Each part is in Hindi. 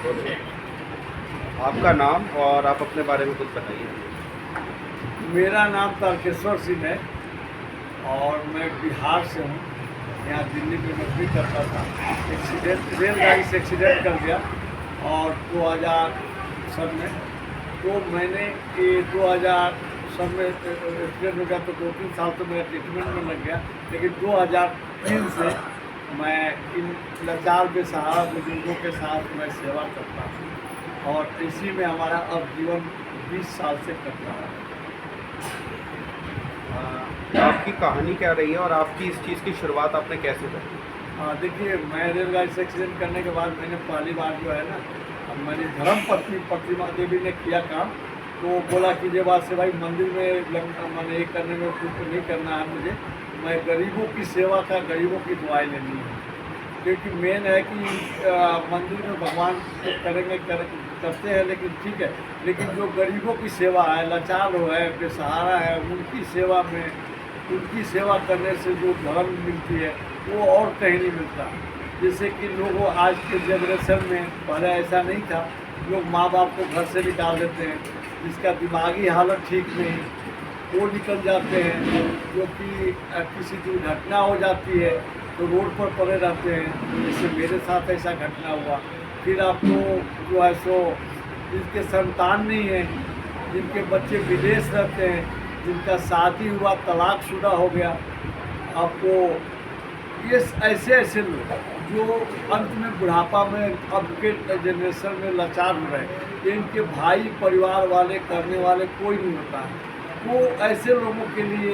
ओके। आपका नाम और आप अपने बारे में कुछ बताइए। मेरा नाम तारकेश्वर सिंह है और मैं बिहार से हूँ। यहाँ दिल्ली में नौकरी करता था। रेलगाड़ी से एक्सीडेंट कर गया और 2000 सन में। तो मैंने ये 2000 सन में एक्सीडेंट हो गया तो 2-3 साल तो मेरा ट्रीटमेंट में लग गया। लेकिन 2003 से मैं इन लाचार बेसहारा बुजुर्गों के साथ मैं सेवा करता हूँ और इसी में हमारा अब जीवन 20 साल से कट रहा है। आपकी कहानी क्या रही है और आपकी इस चीज़ की शुरुआत आपने कैसे करी? देखिए, मैं रेलगाड़ी से एक्सीडेंट करने के बाद मैंने पहली बार जो है ना, मेरी धर्म पत्नी प्रतिमा देवी ने किया काम। तो बोला कि ये बात से भाई मंदिर में मैंने ये करने में कुछ नहीं करना है मुझे। मैं गरीबों की सेवा का, गरीबों की दुआएं लेनी है। क्योंकि मेन है कि मंदिर में भगवान तो करते हैं, लेकिन ठीक है, लेकिन जो गरीबों की सेवा है, लाचार है, बेसहारा है, उनकी सेवा करने से जो धर्म मिलती है वो और कहीं नहीं मिलता। जैसे कि लोगों आज के जनरेशन में, पहले ऐसा नहीं था, लोग माँ बाप को घर से निकाल देते हैं, जिसका दिमागी हालत ठीक नहीं, वो निकल जाते हैं। जो कि किसी दुर्घटना हो जाती है तो रोड पर पड़े रहते हैं, जैसे मेरे साथ ऐसा घटना हुआ। फिर आपको जो है सो जिनके संतान नहीं है, जिनके बच्चे विदेश रहते हैं, जिनका शादी हुआ तलाकशुदा हो गया, आपको ये ऐसे लोग जो अंत में बुढ़ापा में अब के जनरेशन में लाचार हो रहे हैं, इनके भाई परिवार वाले करने वाले कोई नहीं होता है। वो ऐसे लोगों के लिए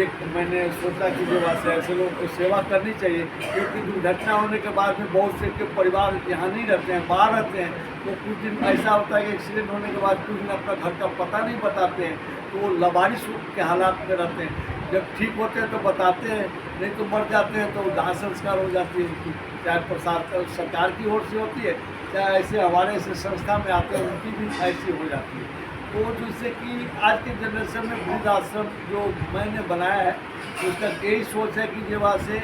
एक मैंने सोचा कि जो बात है, ऐसे लोगों को सेवा करनी चाहिए। क्योंकि दुर्घटना होने के बाद में बहुत से के परिवार यहाँ नहीं रहते हैं, बाहर रहते हैं। तो कुछ दिन ऐसा होता है कि एक्सीडेंट होने के बाद कुछ दिन अपना घर का पता नहीं बताते हैं, तो वो लावारिस के हालात में रहते हैं। जब ठीक होते हैं तो बताते हैं, नहीं तो मर जाते हैं तो दाह संस्कार हो जाती है उनकी। चाहे प्रसाद सरकार की ओर से होती है, चाहे ऐसे हमारे ऐसे संस्था में आते हैं, उनकी भी ऐसी हो जाती है। तो जिससे कि आज के जनरेशन में वृद्धाश्रम जो मैंने बनाया है, उसका यही सोच है कि जो वहाँ से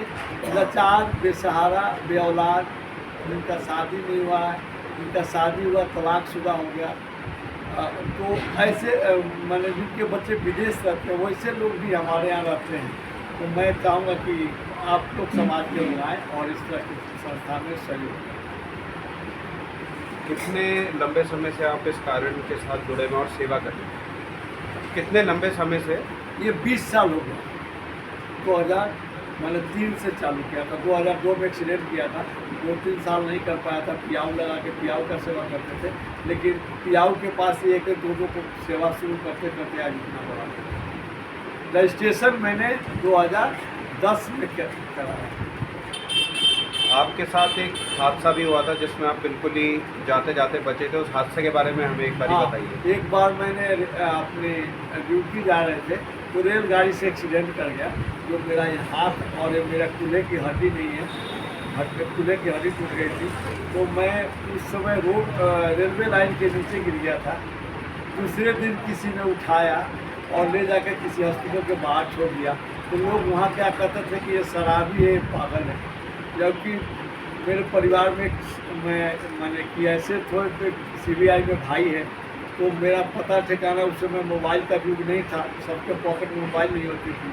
लाचार, बेसहारा, बे औलाद, जिनका शादी नहीं हुआ है, जिनका शादी हुआ तलाकशुदा हो गया, तो ऐसे मैंने जिनके बच्चे विदेश रहते हैं, वैसे लोग भी हमारे यहाँ रहते हैं। तो मैं चाहूँगा कि आप लोग समाज के लोग आएँ और इस तरह की संस्था में सहयोग करें। कितने लंबे समय से आप इस कारण के साथ जुड़े हैं और सेवा कर रहे हैं? कितने लंबे समय से? ये 20 साल हो गया। 2003 से चालू किया था। 2002 में एक्सीडेंट किया था। 2-3 साल नहीं कर पाया था। पियाऊ लगा के पियाऊ का सेवा करते थे, लेकिन पियाऊ के पास एक दो को सेवा शुरू करते करते आज इतना बड़ा रजिस्ट्रेशन मैंने 2010 में कराया। आपके साथ एक हादसा भी हुआ था जिसमें आप बिल्कुल ही जाते जाते बचे थे। उस हादसे के बारे में हमें एक बार हाँ, बताइए। एक बार मैंने अपने ड्यूटी जा रहे थे तो रेलगाड़ी से एक्सीडेंट कर गया। जो मेरा ये हाथ और ये मेरा कूल्हे की हड्डी नहीं है, कूल्हे की हड्डी टूट गई थी। तो मैं उस समय रेलवे लाइन के नीचे गिर गया था। दूसरे दिन किसी ने उठाया और ले जाकर किसी हॉस्पिटल के बाहर छोड़ दिया। तो लोग वहाँ क्या कहते थे कि ये शराबी है, पागल है। जबकि मेरे परिवार में मैंने कि ऐसे थोड़े CBI में भाई है, तो मेरा पता ठिकाना, उस समय मोबाइल का युग नहीं था, सबके पॉकेट में मोबाइल नहीं होती थी।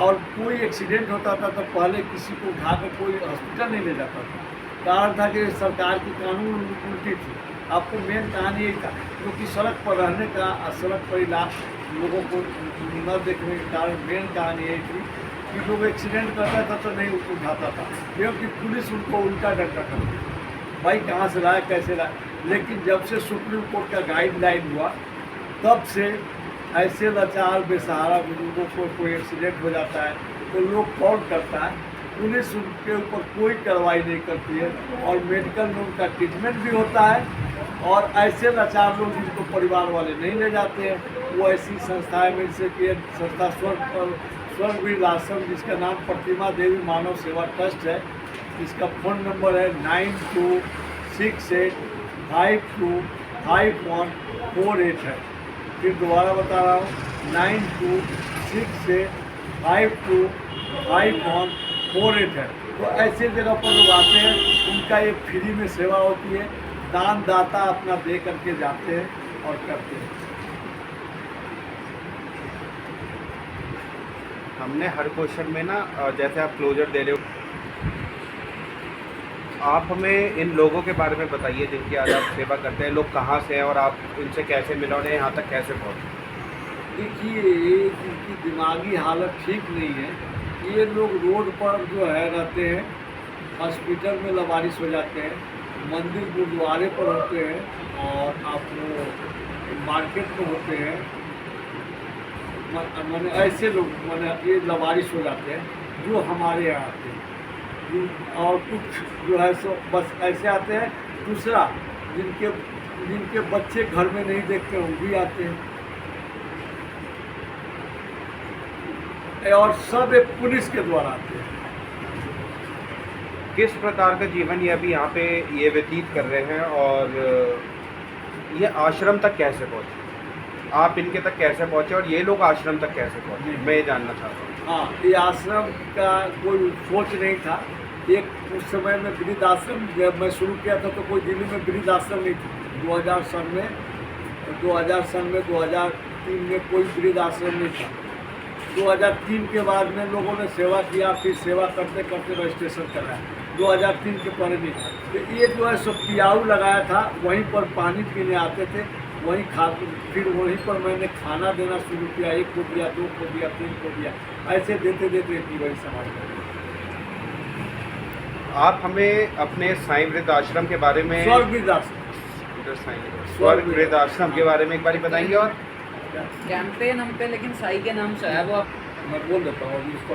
और कोई एक्सीडेंट होता था तो पहले किसी को उठाकर कोई हॉस्पिटल नहीं ले जाता था। कारण था कि सरकार की कानून उल्टी थी। आपको मेन कहानी यही था, क्योंकि सड़क पर रहने का, सड़क पर इलाज लोगों को न देखने के कारण मेन कहानी यही थी कि लोग एक्सीडेंट करता था तो नहीं उठाता था, क्योंकि पुलिस उनको उल्टा डंडा करती थी, भाई कहाँ से लाया, कैसे लाया। लेकिन जब से सुप्रीम कोर्ट का गाइडलाइन हुआ, तब से ऐसे लाचार बेसहारा बुजुर्गों को कोई एक्सीडेंट हो जाता है तो लोग कॉल करता है, पुलिस उनके ऊपर कोई कार्रवाई नहीं करती है और मेडिकल में उनका ट्रीटमेंट भी होता है। और ऐसे लाचार लोग जिनको परिवार वाले नहीं ले जाते हैं, वो ऐसी संस्थाएं में, जैसे कि संस्था स्वर्गवीर आश्रम, जिसका नाम प्रतिमा देवी मानव सेवा ट्रस्ट है, इसका फ़ोन नंबर है 9268525148 है। फिर दोबारा बता रहा हूँ, 9268525148 है। तो ऐसे जगह पर लोग आते हैं, उनका ये फ्री में सेवा होती है। दानदाता अपना दे करके जाते हैं और करते हैं। हमने हर क्वेश्चन में ना जैसे आप क्लोजर दे रहे हो, आप हमें इन लोगों के बारे में बताइए जिनकी आज आप सेवा करते हैं। लोग कहाँ से हैं और आप इनसे कैसे मिले और यहाँ तक कैसे पहुँचे? देखिए, इनकी दिमागी हालत ठीक नहीं है। ये लोग रोड पर जो है रहते हैं, हॉस्पिटल में लवारिस हो जाते हैं, मंदिर गुरुद्वारे पर होते हैं और आप वो मार्केट में होते हैं। मैंने ऐसे लोग मैंने ये लवारिस हो जाते हैं जो हमारे यहाँ आते हैं। और कुछ जो है सो बस ऐसे आते हैं। दूसरा, जिनके बच्चे घर में नहीं देखते वो भी आते हैं। और सब एक पुलिस के द्वारा आते हैं। किस प्रकार का जीवन ये अभी यहाँ पे ये व्यतीत कर रहे हैं और ये आश्रम तक कैसे पहुँचे? आप इनके तक कैसे पहुँचे और ये लोग आश्रम तक कैसे पहुँचे, मैं ये जानना चाहता हूँ। हाँ, ये आश्रम का कोई सोच नहीं था। एक उस समय में वृद्ध आश्रम जब मैं शुरू किया था तो कोई दिल्ली में वृद्ध आश्रम नहीं था। 2000 सन में 2003 में कोई वृद्ध आश्रम नहीं था। 2003 के बाद में लोगों ने सेवा किया, फिर सेवा करते करते रजिस्ट्रेशन कराया। 2003 के पहले नहीं। तो ये जो है सो पियाऊ लगाया था, वहीं पर पानी पीने आते थे, वहीं फिर वहीं पर मैंने खाना देना शुरू किया। 1 को दिया, 2 को दिया, 3 को दिया, ऐसे देते देते वही समाज में। आप हमें अपने साईं वृद्ध आश्रम के बारे में, स्वर्ग वृद्धाश्रम स्वर्ग वृद्ध आश्रम के बारे में एक बार बताएंगे। और कैंपेन हम पे लेकिन साई के नाम से है वो। आप मैं बोल देता हूँ अभी इसको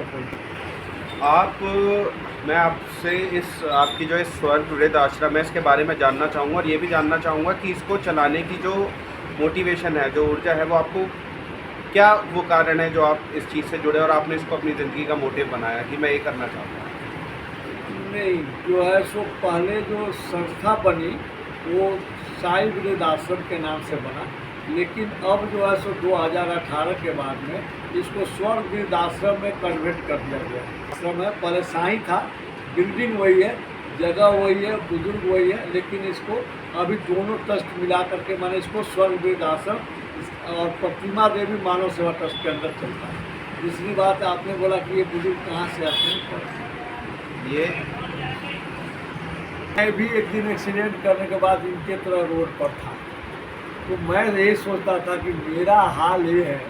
मैं आपसे इस आपकी जो इस स्वर्ग वृद्ध आश्रम है इसके बारे में जानना चाहूँगा और ये भी जानना चाहूँगा कि इसको चलाने की जो मोटिवेशन है, जो ऊर्जा है, वो आपको क्या वो कारण है जो आप इस चीज़ से जुड़े और आपने इसको अपनी ज़िंदगी का मोटिव बनाया कि मैं ये करना चाहता हूँ? नहीं, जो है सो पहले जो संस्था बनी वो साई वृद्ध आश्रम के नाम से बना, लेकिन अब जो है सो 2018 के बाद में इसको स्वर्ग वृद्ध आश्रम में कन्वर्ट कर दिया गया। आश्रम है, पहले साई था, बिल्डिंग वही है, जगह वही है, बुजुर्ग वही है, लेकिन इसको अभी दोनों ट्रस्ट मिला करके मैंने इसको स्वर्ग वृद्ध आश्रम और प्रतिमा देवी मानव सेवा ट्रस्ट के अंदर चलता है। दूसरी बात, आपने बोला कि ये बुजुर्ग कहाँ से आते हैं। ये मैं भी एक दिन एक्सीडेंट करने के बाद इनके तरह रोड पर था, तो मैं यही सोचता था कि मेरा हाल ये है,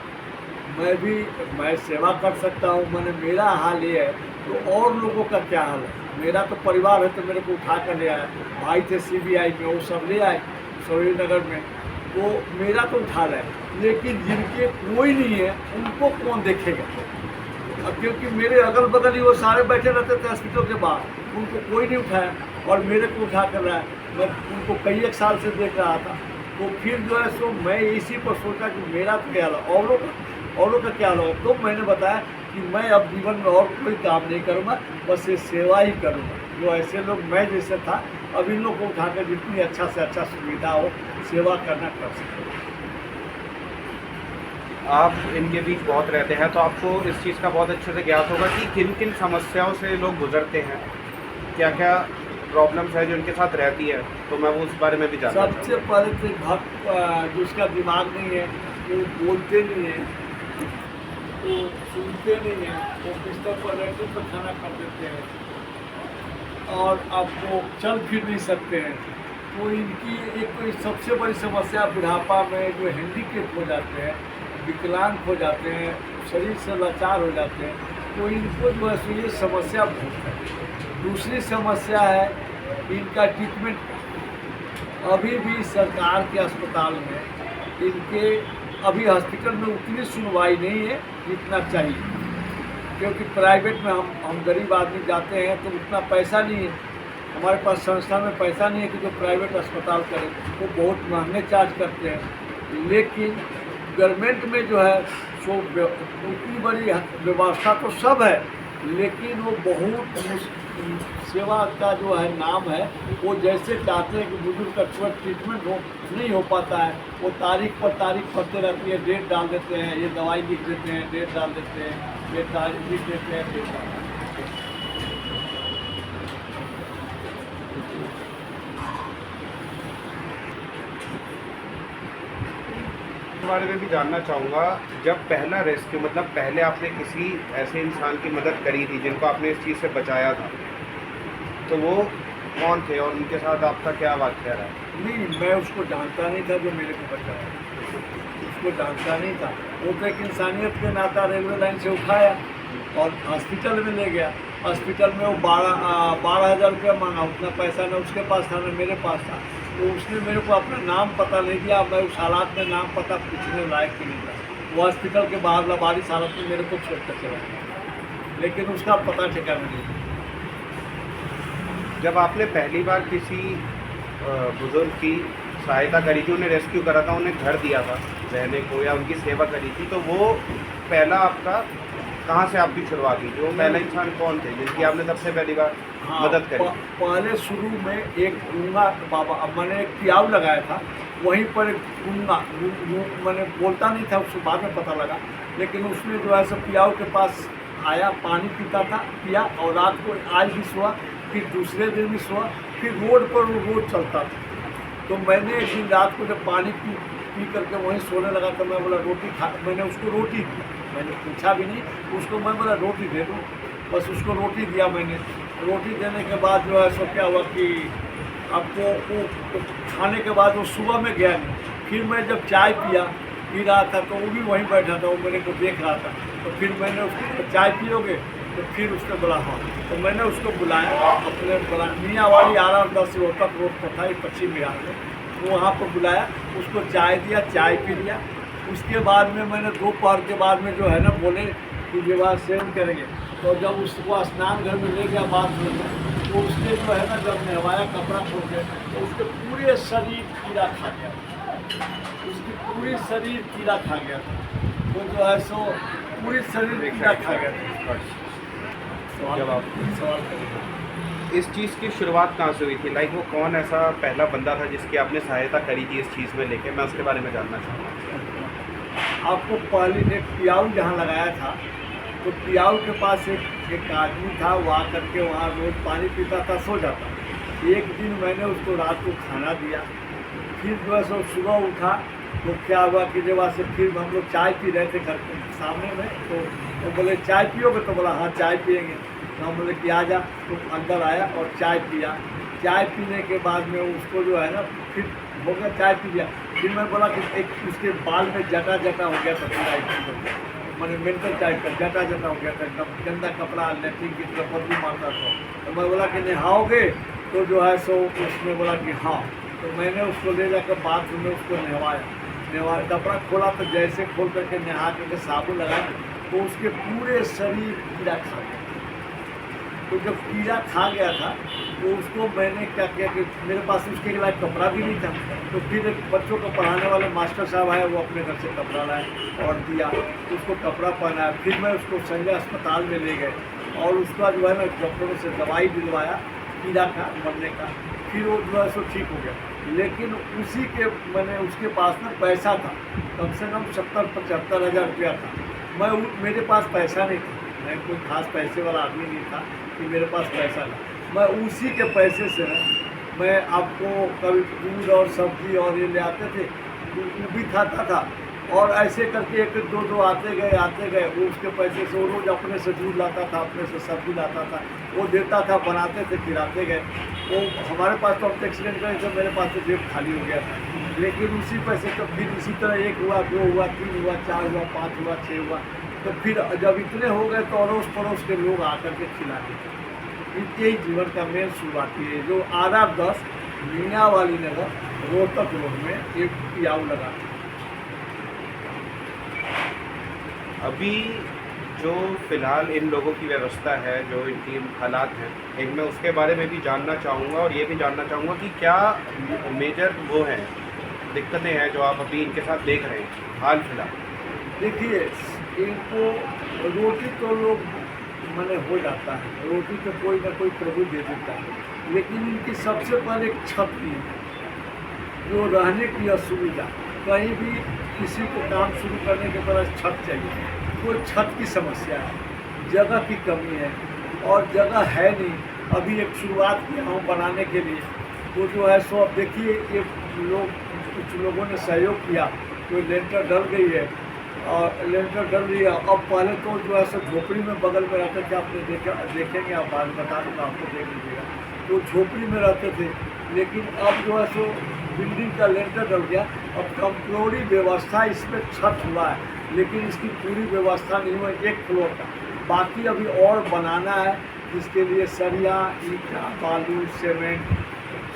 मैं सेवा कर सकता हूँ, मैंने मेरा हाल ये है तो और लोगों का क्या हाल है। मेरा तो परिवार है तो मेरे को उठा कर ले आया, भाई थे CBI में, वो सब ले आए श्रीनगर में, तो मेरा तो उठा रहा है, लेकिन जिनके कोई नहीं है उनको कौन देखेगा। अब क्योंकि मेरे अगल बगल ही वो सारे बैठे रहते थे हॉस्पिटल के बाहर, उनको कोई नहीं उठाया और मेरे को उठा कर रहा है। मैं उनको कई एक साल से देख रहा था, तो फिर जो है सो मैं इसी पर सोचा कि मेरा तो क्या हाल, औरों का क्या हाल। तो मैंने बताया कि मैं अब जीवन में और कोई काम नहीं करूँगा, बस ये सेवा ही करूँगा। जो ऐसे लोग मैं जैसे था, अब इन लोग को उठाकर जितनी अच्छा से अच्छा सुविधा हो सेवा करना कर सकते। आप इनके बीच बहुत रहते हैं तो आपको इस चीज़ का बहुत अच्छे से ज्ञात होगा कि किन किन समस्याओं से लोग गुजरते हैं, क्या क्या प्रॉब्लम्स है जो उनके साथ रहती है, तो मैं वो उस बारे में भी जानना चाहूँगा। सबसे पहले तो भक्त जिसका दिमाग नहीं है, वो बोलते नहीं है, वो सुनते नहीं है, वो बिस्तर पर रहते पर खाना खा देते हैं और आपको चल फिर नहीं सकते हैं। तो इनकी एक तो सबसे बड़ी समस्या बुढ़ापा में जो हैंडीकेप हो जाते हैं, विकलांग हो जाते हैं, शरीर से लाचार हो जाते हैं, तो इनको जो है ये समस्या बहुत है। दूसरी समस्या है इनका ट्रीटमेंट का। अभी भी सरकार के अस्पताल में इनके अभी हॉस्पिटल में उतनी सुनवाई नहीं है जितना चाहिए, क्योंकि प्राइवेट में हम गरीब आदमी जाते हैं तो उतना पैसा नहीं है, हमारे पास संस्था में पैसा नहीं है कि जो प्राइवेट अस्पताल करें, वो बहुत महंगे चार्ज करते हैं। लेकिन गवर्नमेंट में जो है सो उतनी बड़ी व्यवस्था तो सब है, लेकिन वो बहुत सेवा का जो है नाम है, वो जैसे चाहते हैं कि बुजुर्ग का तुरंत ट्रीटमेंट हो, नहीं हो पाता है। वो तारीख पर तारीख पड़ते रहती है, डेट डाल देते हैं, ये दवाई लिख देते हैं, डेट डाल देते हैं, ये तारीख लिख देते हैं, डेट डाल देते हैं। इसके बारे में भी जानना चाहूँगा, जब पहला रेस्क्यू मतलब पहले आपने किसी ऐसे इंसान की मदद करी थी जिनको आपने इस चीज़ से बचाया था, तो वो कौन थे और उनके साथ आपका क्या वाक़या रहा? नहीं, मैं उसको जानता नहीं था जो मेरे को बचाया, उसको जानता नहीं था। वो तो एक इंसानियत के नाता रेलवे लाइन से उठाया और हॉस्पिटल में ले गया। हॉस्पिटल में वो 12,000 रुपया मांगा, उतना पैसा ना उसके पास था ना मेरे पास था। तो उसने मेरे को अपना नाम पता नहीं दिया, मैं उस हालात में नाम पता पूछने लायक भी नहीं था। वो हॉस्पिटल के बाहर लावारिस हालत में मेरे को छोड़ कर चला गया, लेकिन उसका पता ठिकाना नहीं। जब आपने पहली बार किसी बुज़ुर्ग की सहायता करी थी, उन्हें रेस्क्यू करा था, उन्हें घर दिया था रहने को या उनकी सेवा करी थी, तो वो पहला आपका कहाँ से आपकी शुरुआत हुई थी? वो पहला इंसान कौन थे जिनकी आपने सबसे पहली बार मदद करी? पहले शुरू में एक गूंगा बाबा, मैंने एक पियाव लगाया था, वहीं पर एक गूंगा मैंने बोलता नहीं था, उसको बाद में पता लगा, लेकिन उसने जो है सो पियाव के पास आया, पानी पीता था, पिया और रात को आज भी सोआ, फिर दूसरे दिन भी सोआ, फिर रोड पर वो रोज चलता था। तो मैंने एक दिन रात को जब पानी पी करके वहीं सोने लगा तो मैं बोला रोटी खा, मैंने उसको रोटी दी, मैंने पूछा भी नहीं उसको, मैं बोला रोटी दे दूँ, बस उसको रोटी दिया मैंने। रोटी देने के बाद जो है सो क्या हुआ कि आपको वो खाने के बाद वो सुबह में गया नहीं, फिर मैं जब चाय पी रहा था तो वो भी वहीं बैठा था, वो मेरे को देख रहा था। तो फिर मैंने उसको चाय पियोगे, तो फिर उसने बोला हाँ, तो मैंने उसको बुलाया, अपने बोला मियाँ वाली 8-10 रोहतक रोड पर था, ये पश्चिम बिहार में, तो वहाँ पर बुलाया, उसको चाय दिया, चाय पी लिया। उसके बाद में मैंने दोपहर के बाद में जो है ना बोले कि विवाह सेवन करेंगे, तो जब उसको स्नान घर में ले गया बाथरूम में, तो उसने जो है ना जब नहवाया कपड़ा खोल के, तो उसके पूरे शरीर कीड़ा खा गया, उसकी पूरी शरीर कीड़ा खा गया, तो जो है सो पूरी शरीर कीड़ा खा गया। सवाल करें। इस चीज़ की शुरुआत कहाँ से हुई थी? लाइक वो कौन ऐसा पहला बंदा था जिसकी आपने सहायता करी थी इस चीज़ में लेके, मैं उसके बारे में जानना चाहूँगा। आपको पहले ने पियाऊ जहाँ लगाया था, तो पियाऊ के पास एक आदमी था, वो आ करके वहाँ रोज पानी पीता था, सो जाता। एक दिन मैंने उसको रात को खाना दिया, फिर जो है सो सुबह उठा तो क्या हुआ कि जब वहाँ से फिर हम लोग चाय पी रहे थे घर के सामने में, तो बोले चाय पियोगे, तो बोला हाँ चाय पियेंगे। तो हम बोले कि आ जा, तो अंदर आया और चाय पिया। चाय पीने के बाद में उसको जो है ना फिर हो गया, चाय पी लिया। फिर मैं बोला कि एक उसके बाल में जटा हो गया था, पूरा मैंने मेंटल टाइप का जटा हो गया था, एकदम गंदा कपड़ा लेट्रिन की तरफ बदबू मारता था। तो मैं बोला कि नहाओगे, तो जो है सो उसने बोला कि हाँ। तो मैंने उसको ले जाकर बाथरूम में उसको नहवाया, कपड़ा खोला, तो जैसे खोल करके नहा करके साबुन लगाया, तो उसके पूरे शरीर कीड़ा खा गया। तो जब कीड़ा खा गया था तो उसको मैंने क्या किया कि मेरे पास उसके लिए कपड़ा भी नहीं था, तो फिर एक बच्चों को पढ़ाने वाले मास्टर साहब आए, वो अपने घर से कपड़ा लाए और दिया, उसको कपड़ा पहनाया। फिर मैं उसको संजय अस्पताल में ले गए और उसका जो है ना डॉक्टरों से दवाई दिलवाया कीड़ा का मरने का, फिर वो जो है सो ठीक हो गया। लेकिन उसी के मैंने उसके पास ना पैसा था, कम से कम 70-75 हज़ार रुपया था। मेरे पास पैसा नहीं था, मैं कोई खास पैसे वाला आदमी नहीं था कि मेरे पास पैसा था। मैं उसी के पैसे से ना मैं आपको कभी दूध और सब्जी और ये ले आते थे, वो भी खाता था, और ऐसे करके एक दो आते गए वो उसके पैसे से, वो रोज़ अपने से दूध लाता था, अपने से सब्जी लाता था, वो देता था, बनाते थे, खिलाते गए। वो हमारे पास तो अब एक्सीडेंट करे तो मेरे पास तो जेब खाली हो गया था, लेकिन उसी पैसे तो फिर इसी तरह 1 हुआ, 2 हुआ, 3 हुआ, 4 हुआ, 5 हुआ, 6 हुआ, तो फिर जब इतने हो गए तो अड़ोस पड़ोस के लोग आकर के खिलाते थे। यही जीवन का मेन शुरुआती है, जो 8-10 मियाँ वाली नगर रोहतक रोड में एक पियाऊ लगा। अभी जो फ़िलहाल इन लोगों की व्यवस्था है, जो इनकी हालात हैं, एक मैं उसके बारे में भी जानना चाहूँगा और ये भी जानना चाहूँगा कि क्या मेजर वो हैं दिक्कतें हैं जो आप अभी इनके साथ देख रहे हैं हाल फिलहाल? देखिए, इनको रोटी तो लोग मैंने हो जाता है, रोटी तो कोई ना कोई प्रभु दे देता है, लेकिन इनकी सबसे पहले एक छत की है, जो रहने की असुविधा। कहीं भी किसी को काम शुरू करने के बाद छत चाहिए, कोई छत की समस्या है, जगह की कमी है और जगह है नहीं। अभी एक शुरुआत किया हूँ बनाने के लिए, वो जो है सो अब देखिए, ये लोग कुछ लोगों ने सहयोग किया कोई लेंटर डल गई है और लेंटर डल रही है। अब पहले तो जो है सो झोपड़ी में बगल में रहते थे, आपने देखेंगे, आप बात बता दूँगा आपको, देख लीजिएगा, तो झोपड़ी में रहते थे। लेकिन अब जो है सो बिल्डिंग का लेंटर डल गया, अब कंप्लोरी व्यवस्था इसमें छत हुआ है, लेकिन इसकी पूरी व्यवस्था नहीं हुई, एक फ्लोर का, बाकी अभी और बनाना है, जिसके लिए सरिया, ईंटा, बालू, सीमेंट,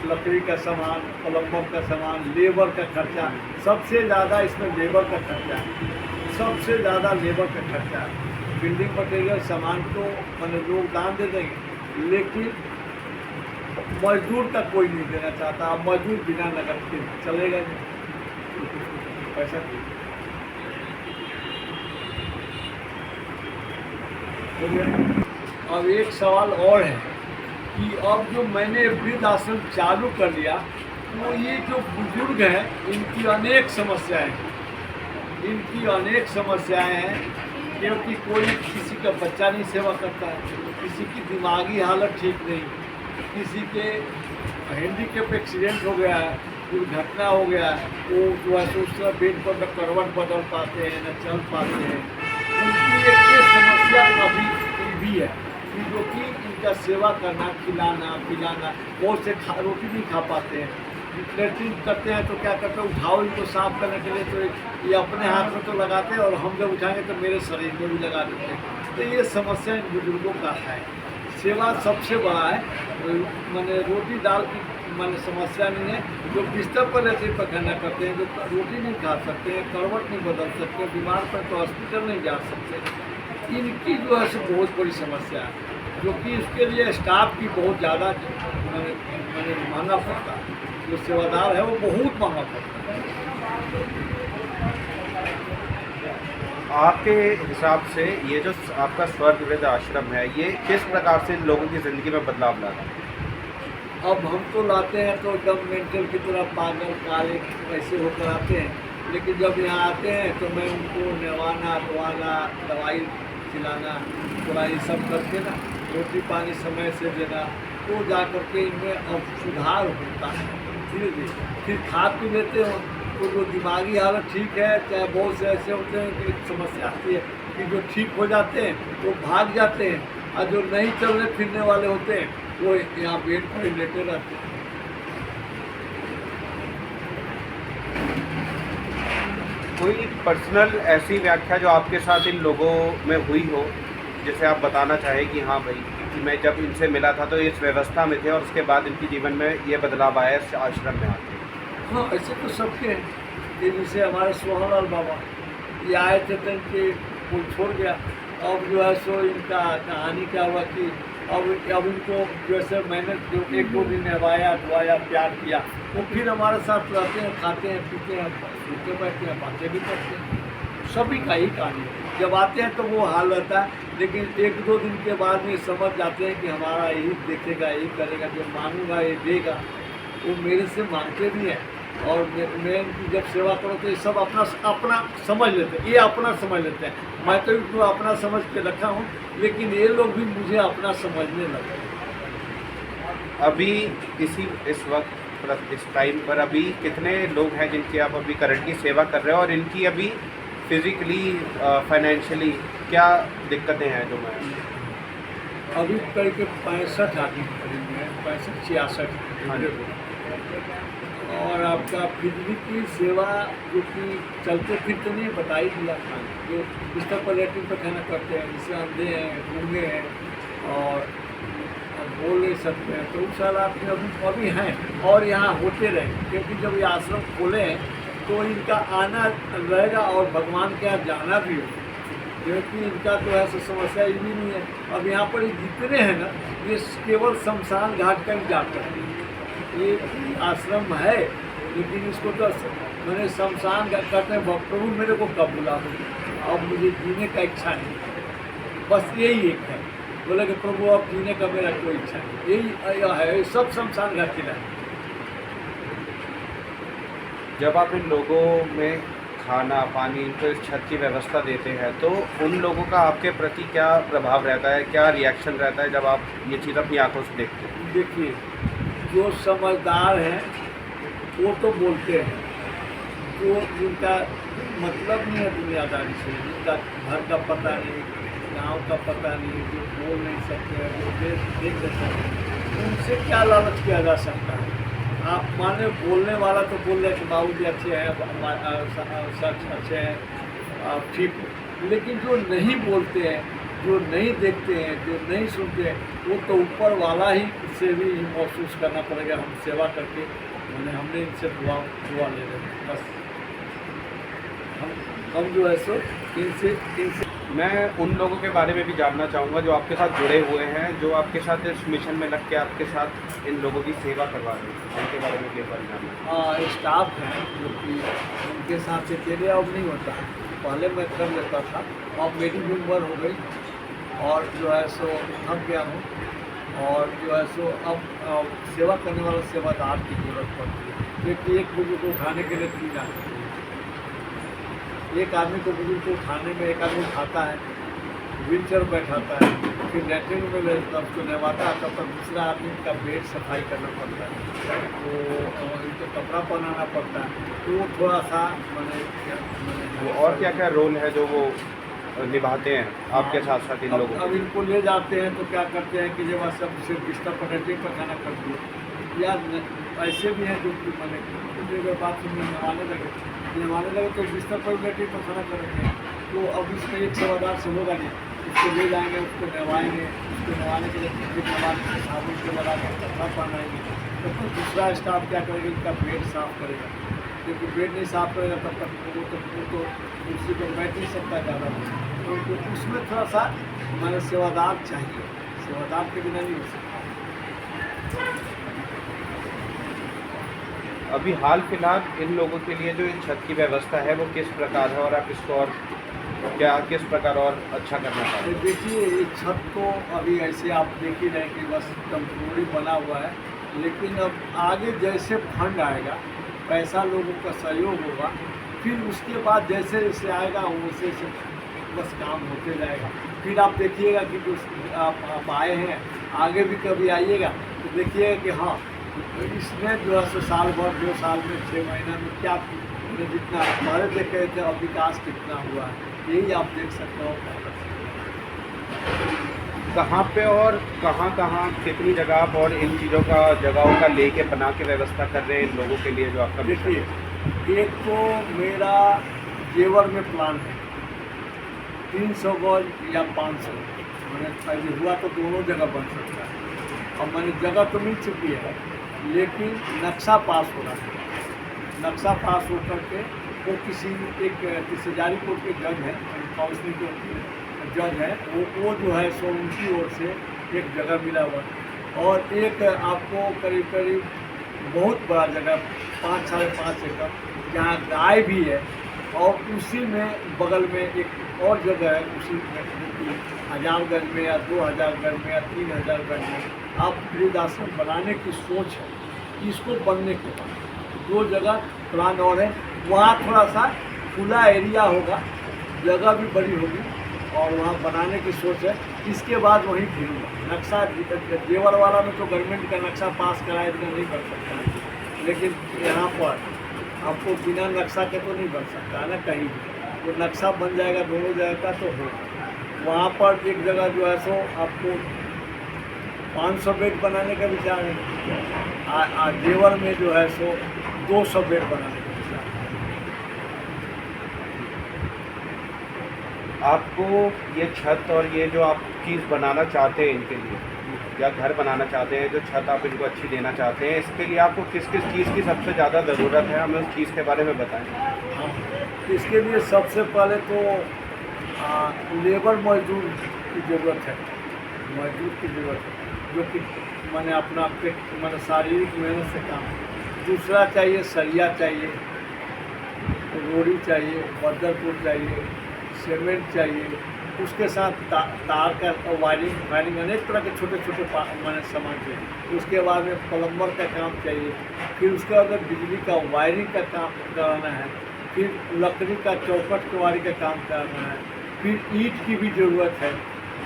लकड़ी का सामान, प्लम्बर का सामान, लेबर का खर्चा, सबसे ज़्यादा इसमें लेबर का खर्चा है, सबसे ज़्यादा लेबर का खर्चा है। बिल्डिंग मटेरियल सामान तो मैंने लोग दान दे देंगे, लेकिन मजदूर का कोई नहीं देना चाहता। अब मजदूर बिना नकद के चलेगा नहीं, पैसा नहीं। अब एक सवाल और है कि अब जो मैंने वृद्ध आश्रम चालू कर लिया, तो ये जो बुजुर्ग हैं इनकी अनेक समस्याएं हैं, क्योंकि कोई किसी का बच्चा नहीं सेवा करता है, किसी की दिमागी हालत ठीक नहीं, किसी के हैंडीकैप एक्सीडेंट हो गया है, दुर्घटना हो गया है, वो जो है उस बेड पर न करवट बदल पाते हैं, न चल पाते हैं। उनकी एक समस्या अभी भी है कि जो कि इनका सेवा करना, खिलाना पिलाना, बहुत से रोटी नहीं खा पाते हैं, लेटरिन करते हैं तो क्या करते हैं, उठाओ इनको साफ करने के लिए तो ये अपने हाथ में तो लगाते हैं, और हम जब उठाएंगे तो मेरे शरीर में भी लगा देते हैं। तो ये समस्या इन बुजुर्गों का है। सेवा सबसे बड़ा है, मैंने रोटी दाल की मैंने समस्या नहीं है। जो बिस्तर पर ऐसे पखाना करते हैं, जो रोटी नहीं खा सकते हैं, करवट नहीं बदल सकते, बीमार पर तो हॉस्पिटल नहीं जा सकते, इनकी जो है सो बहुत बड़ी समस्या है, जो कि इसके लिए स्टाफ की बहुत ज़्यादा मैंने महंगा पड़ता है। जो सेवादार है वो बहुत महंगा पड़ता है। आपके हिसाब से ये जो आपका स्वर्ग वृद्ध आश्रम है, ये किस प्रकार से इन लोगों की ज़िंदगी में बदलाव ला रहा है? अब हम तो लाते हैं तो एकदम मेंटल की तरह पागल काले ऐसे होकर आते हैं, लेकिन जब यहाँ आते हैं तो मैं उनको नहवाना धोवाना, दवाई खिलाना, दवाई सब करके ना, रोटी पानी समय से देना, तो जा करके इनमें अब सुधार होता है धीरे धीरे। फिर खा पी लेते हो तो जो दिमागी हालत ठीक है, चाहे बहुत से ऐसे होते हैं कि समस्या आती है कि जो ठीक हो जाते हैं वो भाग जाते हैं, और जो नहीं चलने फिरने वाले होते हैं वो यहाँ बेड पर ही लेटे रहते हैं। कोई पर्सनल ऐसी व्याख्या जो आपके साथ इन लोगों में हुई हो, जिसे आप बताना चाहें कि हाँ भाई, कि मैं जब इनसे मिला था तो इस व्यवस्था में थे और उसके बाद इनके जीवन में ये बदलाव आया इस आश्रम में आके? हाँ, ऐसे तो सबके हैं। ये जैसे हमारे सोहनलाल बाबा ये आए थे तो इनके कोई छोड़ गया, अब जो है सो इनका कहानी क्या हुआ कि अब इनको जैसे मैंने जो एक दो दिन नहवाया धोवाया प्यार किया, वो फिर हमारे साथ रहते हैं, खाते हैं, पीते हैं, सोते बैठते हैं, बातें भी करते हैं। सभी का ही कहानी है। जब आते हैं तो वो हाल रहता है, लेकिन एक दो दिन के बाद में समझ जाते हैं कि हमारा यही देखेगा, यही करेगा, जो मांगूंगा ये देगा। वो मेरे से मांगते भी हैं, और मैं इनकी जब सेवा करो तो ये सब अपना समझ लेते हैं, ये अपना समझ लेते हैं। मैं तो इनको अपना समझ के रखा हूँ, लेकिन ये लोग भी मुझे अपना समझने लगे। अभी इस वक्त इस टाइम पर अभी कितने लोग हैं जिनकी आप अभी करंटली सेवा कर रहे हो, और इनकी अभी फिज़िकली फाइनेंशियली क्या दिक्कतें हैं? जो मैं अभी करीब 65 आदमी करीब हैं, 65-66। और आपका फिजिकली सेवा जो कि चलते फिरते नहीं बता ही दिया, जो बिस्तर पर लेटरिन पखाना करते हैं, जैसे अंधे हैं, गूंगे हैं और बोल नहीं सकते हैं, तो उस हालात में अभी हैं और यहाँ होते रहे। क्योंकि जब ये आश्रम खोले हैं तो इनका आना रहेगा और भगवान के यहाँ जाना भी हो, क्योंकि इनका तो ऐसा समस्या ही भी नहीं है। अब यहाँ पर जितने हैं ना, ये केवल शमशान घाट का ही जाकर है। ये आश्रम है, लेकिन इसको तो मैंने शमशान घाट कहते हैं, प्रभु मेरे को कब बुला दो, अब मुझे जीने का इच्छा नहीं, बस यही एक है। बोले कि प्रभु अब जीने का मेरा कोई इच्छा नहीं, यही है। सब शमशान घाट के लाए। जब आप इन लोगों में खाना पानी, इनको इस छत की व्यवस्था देते हैं, तो उन लोगों का आपके प्रति क्या प्रभाव रहता है, क्या रिएक्शन रहता है जब आप ये चीज़ अपनी आंखों से देखते हैं? देखिए, जो समझदार हैं वो तो बोलते हैं, जो जिनका मतलब नहीं है दुनियादारी से, जिनका घर का पता नहीं, गांव का पता नहीं, जो बोल नहीं सकते हैं, जो देख नहीं सकते, उनसे क्या लालच किया जा सकता है। आप माने बोलने वाला तो बोल रहे कि बाबू जी अच्छे हैं, सच अच्छे हैं, ठीक हो, लेकिन जो नहीं बोलते हैं, जो नहीं देखते हैं, जो नहीं सुनते हैं, वो तो ऊपर वाला ही से भी महसूस करना पड़ेगा। हम सेवा करके हमने इनसे दुआ ले रहे हैं, बस हम जो है सो इनसे मैं उन लोगों के बारे में भी जानना चाहूँगा जो आपके साथ जुड़े हुए हैं, जो आपके साथ इस मिशन में लग के आपके साथ इन लोगों की सेवा करवा रहे हैं, उनके बारे में भी एक बार जानना। स्टाफ हैं जो कि उनके साथ अकेले अब नहीं होता है, पहले मैं कर लेता था, अब मेरी भी उम्र हो गई और जो है सो थक गया हूँ, और जो है सो अब सेवा करने वाला सेवादार की जरूरत पड़ती है, क्योंकि एक बुजुर्ग को उठाने के लिए 3 आदमी चाहिए। एक आदमी को बुजुर्ग को उठाने में एक आदमी उठाता है, व्हील चेयर बैठाता है, फिर लैट्रिन में उसको नहवाता है, तब तक दूसरा आदमी का बेड सफाई करना पड़ता है, तो उनको कपड़ा पहनाना पड़ता है, तो वो थोड़ा सा वो और क्या क्या रोल है जो वो निभाते हैं आपके साथ साथ इन लोगों अब इनको ले जाते हैं तो क्या करते हैं कि जब सब सिर्फ बिस्तर पर लैट्रिन पर खाना कर दिए, या ऐसे भी हैं जो कि मैंने बात नहवाने लगे तो बिस्तर पर लैट्रिन पर खाना करेंगे, तो अब इसमें एक सेवादार से होगा नहीं, उसको ले जाएंगे, उसको नहवाएंगे, उसको नहवाने के लिए साबुन से लगा के कपड़ा पहनाएंगे, तो फिर दूसरा स्टाफ क्या करेगा, इनका बेड साफ़ करेगा, क्योंकि बेड नहीं साफ़ करेगा तब तक वो तो कुर्सी पर बैठ नहीं सकता ज़्यादा, तो उसमें थोड़ा सा हमारे सेवादार चाहिए, सेवादार के बिना नहीं हो सकता। अभी हाल फिलहाल इन लोगों के लिए जो छत की व्यवस्था है वो किस प्रकार है और आप इसको और क्या किस प्रकार और अच्छा करना चाहते हैं? देखिए, ये छत तो अभी ऐसे आप देख ही रहे कि बस टेम्पोररी बना हुआ है, लेकिन अब आगे जैसे फंड आएगा, पैसा लोगों का सहयोग होगा, फिर उसके बाद जैसे जैसे आएगा वैसे से बस काम होते जाएगा। फिर आप देखिएगा कि जो आप आए हैं, आगे भी कभी आइएगा तो देखिएगा कि हाँ, इसमें जो है साल भर 2 साल में 6 महीना में क्या जितना हमारे देख रहे थे अब विकास कितना हुआ है, यही आप देख सकते हो। कहाँ पे और कहाँ कितनी जगह आप और इन जगहों का लेके बना के व्यवस्था कर रहे हैं इन लोगों के लिए जो आपका मिशन है? देखिए, एक तो मेरा जेवर में प्लान है 300 गज या 500, मैंने पहले हुआ तो दोनों जगह बन सकता है। अब मैंने जगह तो मिल चुकी है, लेकिन नक्शा पास हो रहा है। नक्शा पास हो करके वो किसी जारीपुर के जज हैं, काउंसिलिंग के जज हैं, वो जो है सो उनकी ओर से एक जगह मिला हुआ, और एक आपको करीब बहुत बड़ा जगह 5-5.5 एकड़ जहाँ गाय भी है, और उसी में बगल में एक और जगह है, उसी में 1000 गज में या 2000 गज में या 3000 गज में आप वृद्धाश्रम बनाने की सोच है। इसको बनने के बाद 2 जगह प्लान और है, वहाँ थोड़ा सा खुला एरिया होगा, जगह भी बड़ी होगी, और वहाँ बनाने की सोच है। इसके बाद वहीं फिरूँगा। नक्शा जेवर वाला में तो गवर्नमेंट का नक्शा पास कराए इतना नहीं कर सकता है, लेकिन यहाँ पर आपको बिना नक्शा के तो नहीं बन सकता है ना, कहीं भी तो नक्शा बन जाएगा दोनों जगह का, तो होगा। वहाँ पर एक जगह जो है सो आपको 500 बेड बनाने का विचार है, जेवर में जो है सो 200 बेड बनाने का विचार है। आपको ये छत और ये जो आप चीज़ बनाना चाहते हैं इनके लिए, या घर बनाना चाहते हैं, जो छत आप इनको अच्छी देना चाहते हैं, इसके लिए आपको किस किस चीज़ की सबसे ज़्यादा ज़रूरत है, हमें उस चीज़ के बारे में बताएं। हाँ, इसके लिए सबसे पहले तो लेबर मजदूर की ज़रूरत है, मजदूर की ज़रूरत है, जो कि मैंने अपना मैंने शारीरिक मेहनत से काम। दूसरा चाहिए सरिया चाहिए, रोड़ी चाहिए, बदरपुर चाहिए, सीमेंट चाहिए, उसके साथ तार का वायरिंग अनेक तरह के छोटे छोटे मैंने सामान चाहिए। उसके बाद में प्लम्बर का काम चाहिए, फिर उसके बाद में बिजली का वायरिंग का काम कराना है, फिर लकड़ी का चौखट कुंवारी का काम कराना है, फिर ईंट की भी ज़रूरत है,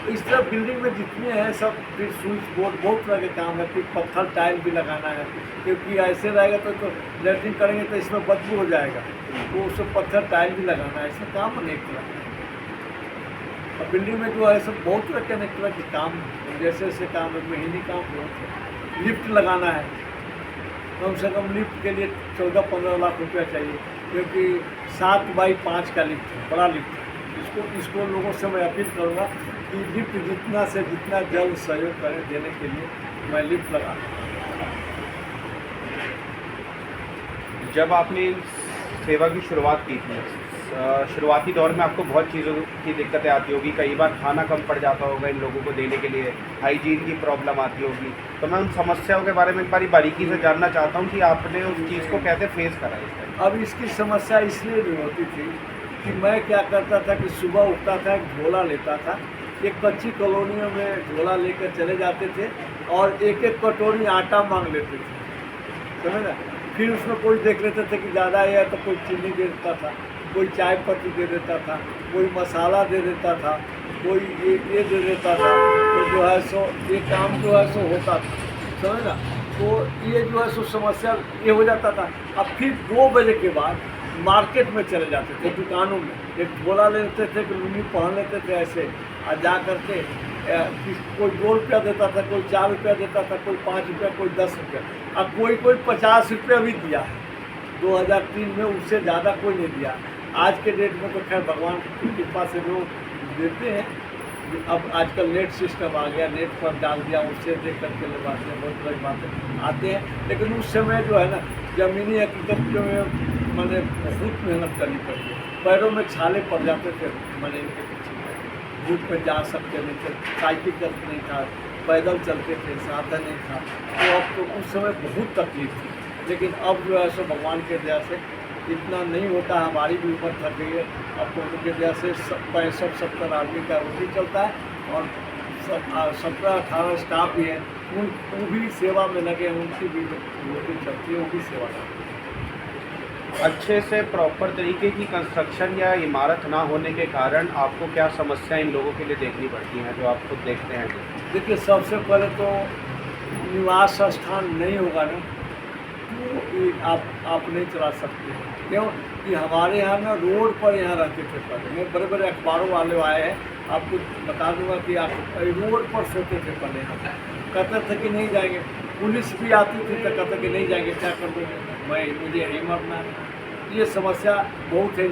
इस तरह बिल्डिंग में जितने हैं सब, फिर स्विच बोर्ड, बहुत तरह के काम है, फिर पत्थर टाइल भी लगाना है, क्योंकि ऐसे रहेगा तो लेटरिन करेंगे तो इसमें बदबू हो जाएगा, तो उसमें पत्थर टाइल भी लगाना है, इसमें काम अनेक तरह का है। और बिल्डिंग में जो है सब बहुत तरह के अनेक तरह के काम, जैसे जैसे काम है, महीने काम बहुत है। लिफ्ट लगाना है, कम से कम लिफ्ट के लिए 14-15 लाख रुपया चाहिए, क्योंकि 7x5 का लिफ्ट है, बड़ा लिफ्ट है। इसको लोगों से मैं अपील करूँगा कि लिफ्ट जितना से जितना जल्द सहयोग करें देने के लिए मैं लिफ्ट लगा। जब आपने सेवा की शुरुआत की थी, शुरुआती दौर में आपको बहुत चीज़ों की दिक्कतें आती होगी, कई बार खाना कम पड़ जाता होगा इन लोगों को देने के लिए, हाइजीन की प्रॉब्लम आती होगी, तो मैं उन समस्याओं के बारे में एक बारी बारीकी से जानना चाहता हूँ कि आपने उस चीज़ को कैसे फेस करा इस टाइम। अब इसकी समस्या इसलिए नहीं होती थी कि मैं क्या करता था कि सुबह उठता था, एक झोला लेता था, एक कच्ची कॉलोनियों में झोला लेकर चले जाते थे और एक एक कटोरी आटा मांग लेते थे, समझ ना। फिर उसमें कोई देख लेते थे कि ज़्यादा है तो कोई चीनी दे देता था, कोई चाय पत्ती दे देता था, कोई मसाला दे देता था, कोई ये दे देता था, तो जो है सो ये काम जो है सो होता था, समझ ना। तो ये जो है सो समस्या ये हो जाता था। अब फिर 2 बजे के बाद मार्केट में चले जाते थे, दुकानों में एक झोला ले लेते थे, लुंगी पहन लेते थे ऐसे, और जा करके कोई 2 रुपया देता था, कोई 4 रुपया देता था, कोई 5 रुपया, कोई 10 रुपया, और कोई 50 रुपया भी दिया है 2003 में, उससे ज़्यादा कोई नहीं दिया। आज के डेट में तो खैर भगवान की कृपा से लोग देते हैं। अब आजकल नेट सिस्टम आ गया, नेट पर डाल दिया, उससे देख करके लोग आते हैं, बहुत बड़ी बातें आते हैं। लेकिन उस समय जो है ना, ज़मीनी हकीकत में मैंने बहुत मेहनत करनी पड़ी है, पैरों में छाले पड़ जाते थे, मैंने इनके पीछे धूप में जा सकते नहीं थे, साइकिल चलते नहीं था, पैदल चलते थे, साधन नहीं था, तो अब तो उस समय बहुत तकलीफ थी। लेकिन अब जो है सो भगवान के दया से इतना नहीं होता, हमारी भी उम्र थक गई है, अब तो उनके दया से 65-70 आदमी का रोटी चलता है, और 17-18 स्टाफ भी हैं, वो भी सेवा में लगे हैं, उनकी भी रोटी चलती है, वो भी सेवा करते हैं। अच्छे से प्रॉपर तरीके की कंस्ट्रक्शन या इमारत ना होने के कारण आपको क्या समस्या इन लोगों के लिए देखनी पड़ती हैं जो आप खुद देखते हैं? देखिए, सबसे पहले तो निवास स्थान नहीं होगा ना, तो ये आप नहीं चला सकते हैं। क्यों कि हमारे यहाँ ना रोड पर यहाँ रहते थे पहले, मैं बड़े बड़े अखबारों वाले आए हैं, आपको बता दूंगा कि आप रोड पर सोते थे पहले, यहाँ कहते थे कि नहीं जाएंगे, पुलिस भी आती थी तो कहते कि नहीं जाएंगे, क्या कर दोगे, मुझे यही मरना है। ये समस्या बहुत है।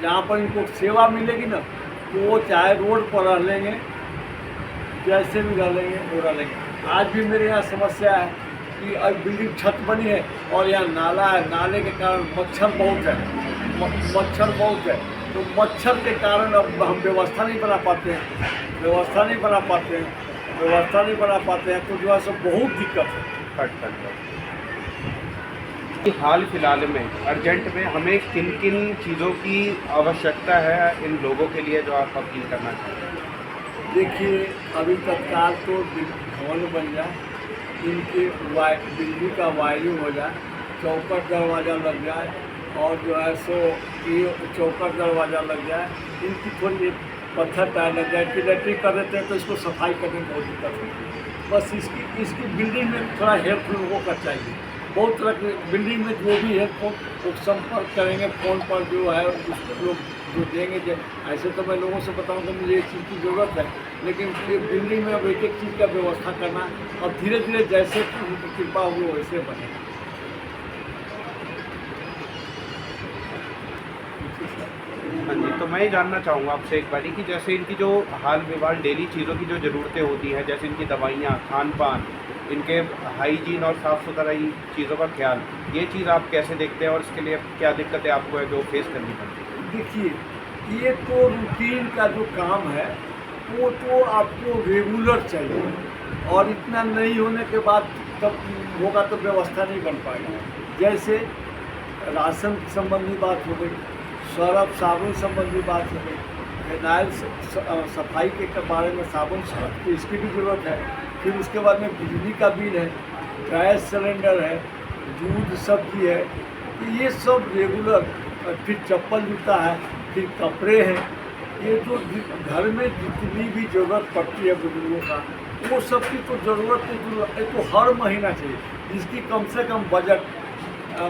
जहाँ पर इनको सेवा मिलेगी ना, तो वो चाहे रोड पर रह लेंगे, जैसे भी रह लेंगे वो रह लेंगे। आज भी मेरे यहाँ समस्या है कि अब बिल्डिंग छत बनी है और यहाँ नाला है, नाले के कारण मच्छर बहुत है, मच्छर बहुत है, तो मच्छर के कारण अब हम व्यवस्था नहीं बना पाते हैं, व्यवस्था नहीं बना पाते हैं, तो जो है सब बहुत दिक्कत है। हाल फिलहाल में अर्जेंट में हमें किन किन चीज़ों की आवश्यकता है इन लोगों के लिए जो आप अपील करना चाहते हैं? देखिए, अभी तत्काल तो भवन बन जाए, इनके बिजली का वायरिंग हो जाए, चौखट दरवाज़ा लग जाए, और जो है सो ये चौखट दरवाज़ा लग जाए, इनकी थोड़ी पत्थर टाइल लग जाए, इलेक्ट्रिक कर देते हैं तो इसको सफाई करने में बहुत दिक्कत होती है। बस इसकी बिल्डिंग में थोड़ा हेल्प लोगों का चाहिए। बहुत तरह की बिल्डिंग में जो भी है वो संपर्क करेंगे फ़ोन पर, जो है उसको लोग जो देंगे। ऐसे तो मैं लोगों से बताऊंगा मुझे इस चीज़ की ज़रूरत है, लेकिन ये बिल्डिंग में अब एक एक चीज़ का व्यवस्था करना, और धीरे धीरे जैसे उनकी कृपा होगी वैसे बनेगा। हाँ जी, तो मैं ये जानना चाहूँगा आपसे एक बारी कि जैसे इनकी जो हाल फिलहाल डेली चीज़ों की जो ज़रूरतें होती हैं, जैसे इनकी दवाइयाँ, खान पान, इनके हाइजीन और साफ़ सुथराई चीज़ों का ख्याल, ये चीज़ आप कैसे देखते हैं और इसके लिए क्या दिक्कतें आपको है जो फेस करनी पड़ती है? देखिए, ये तो रूटीन का जो काम है वो तो आपको रेगुलर चाहिए, और इतना नहीं होने के बाद तब होगा तो व्यवस्था नहीं बन पाएगी। जैसे राशन संबंधी बात हो गई, सर्फ साबुन संबंधी बात हो गई, फिनाइल सफाई के बारे में साबुन सर्फ, तो इसकी भी ज़रूरत है। फिर उसके बाद में बिजली का बिल है, गैस सिलेंडर है, दूध सब्जी है, तो ये सब रेगुलर। फिर चप्पल जूता है, फिर कपड़े हैं, ये जो घर में जितनी भी ज़रूरत पड़ती है बुजुर्गों का, वो सबकी तो ज़रूरत तो हर महीना चाहिए, जिसकी कम से कम बजट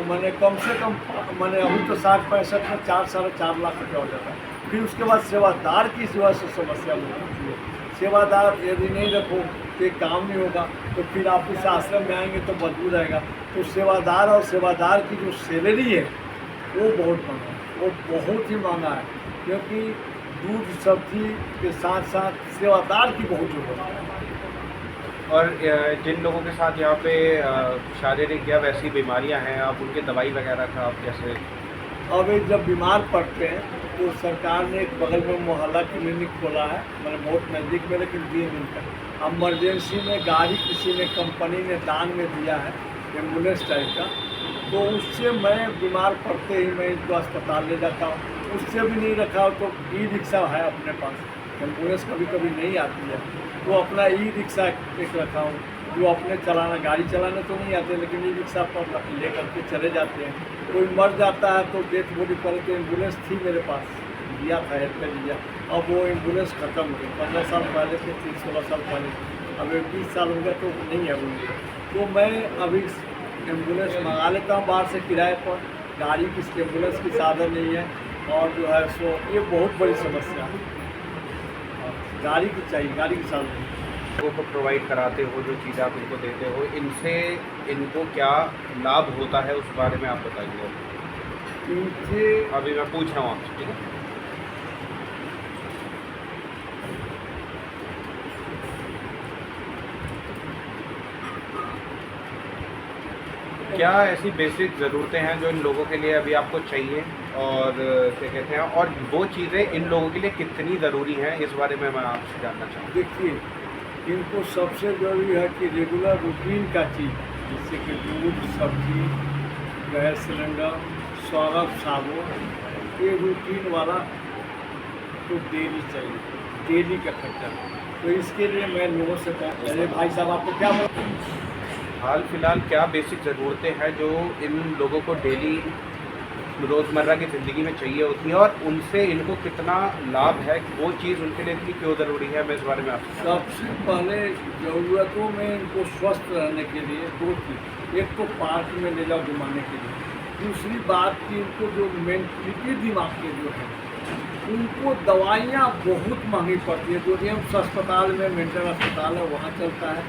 मैंने कम से कम मैंने अभी तो 60-65 में 4-4.5 लाख रुपया हो जाता है। फिर उसके बाद सेवादार की सेवा से समस्या होती है। सेवादार यदि नहीं रखो तो एक काम नहीं होगा, तो फिर आप इस आश्रम में आएंगे तो बदबू रहेगा। तो सेवादार और सेवादार की जो सैलरी है वो बहुत महंगा है, वो बहुत ही महंगा है, क्योंकि दूध सब्जी के साथ साथ सेवादार की बहुत ज़रूरत है। और जिन लोगों के साथ यहाँ पे शारीरिक या वैसी बीमारियाँ हैं, आप उनकी दवाई वगैरह का आप कैसे? अब ये जब बीमार पड़ते हैं तो सरकार ने एक बगल में मोहल्ला क्लिनिक खोला है, मतलब बहुत नज़दीक में, लेकिन 3 दिन का इमरजेंसी में गाड़ी किसी ने कंपनी ने दान में दिया है, एम्बुलेंस टाइप का, तो उससे मैं बीमार पड़ते ही मैं इनको अस्पताल ले जाता हूँ। उससे भी नहीं रखा हो तो ई रिक्शा है अपने पास, एम्बुलेंस कभी कभी नहीं आती है तो अपना ई रिक्शा एक रखा हूँ, जो अपने चलाना, गाड़ी चलाने तो नहीं आते लेकिन ई रिक्शा पर ले करके चले जाते हैं। कोई मर जाता है तो डेथ बॉडी पर, तो एम्बुलेंस थी मेरे पास, दिया था हेल्पलाइन दिया, अब वो एम्बुलेंस ख़त्म हो गई। 15 साल पहले से 16 साल पहले, अब 20 साल हो गया तो नहीं है वो। तो मैं अभी एम्बुलेंस मंगा लेता हूँ बाहर से किराए पर, गाड़ी की एम्बुलेंस की साधन नहीं है, और जो है सो ये बहुत बड़ी समस्या है, गाड़ी की चाहिए, गाड़ी की साधन। लोगों को प्रोवाइड कराते हो, जो चीज़ आप इनको देते हो, इनसे इनको क्या लाभ होता है उस बारे में आप बताइए। इनसे अभी मैं पूछ रहा हूँ आपसे, ठीक है? क्या ऐसी बेसिक ज़रूरतें हैं जो इन लोगों के लिए अभी आपको चाहिए, और क्या कहते हैं, और वो चीज़ें इन लोगों के लिए कितनी ज़रूरी हैं, इस बारे में मैं आपसे जानना चाहूँगा। देखिए, इनको सबसे ज़रूरी है कि रेगुलर रूटीन का चीज़, जैसे कि दूध, सब्जी, गैस सिलेंडर, सर्फ, साबुन, ये रूटीन वाला तो डेली चाहिए, डेली का खर्चा। तो इसके लिए मैं लोगों से कहूँ, अरे भाई साहब आपको क्या हाल फिलहाल क्या बेसिक ज़रूरतें हैं जो इन लोगों को डेली रोज़मर्रा की ज़िंदगी में चाहिए होती है, और उनसे इनको कितना लाभ है, वो चीज़ उनके लिए इतनी क्यों ज़रूरी है, मैं इस बारे में आपसे। सबसे पहले ज़रूरतों में इनको स्वस्थ रहने के लिए 2 चीज़, एक तो पार्क में ले जाओ घुमाने के लिए, दूसरी बात कि इनको जो मेंटलिटी दिमाग के जो है, उनको दवाइयाँ बहुत महंगी पड़ती है। जो एम्स अस्पताल में, मेंटल अस्पताल है, वहाँ चलता है,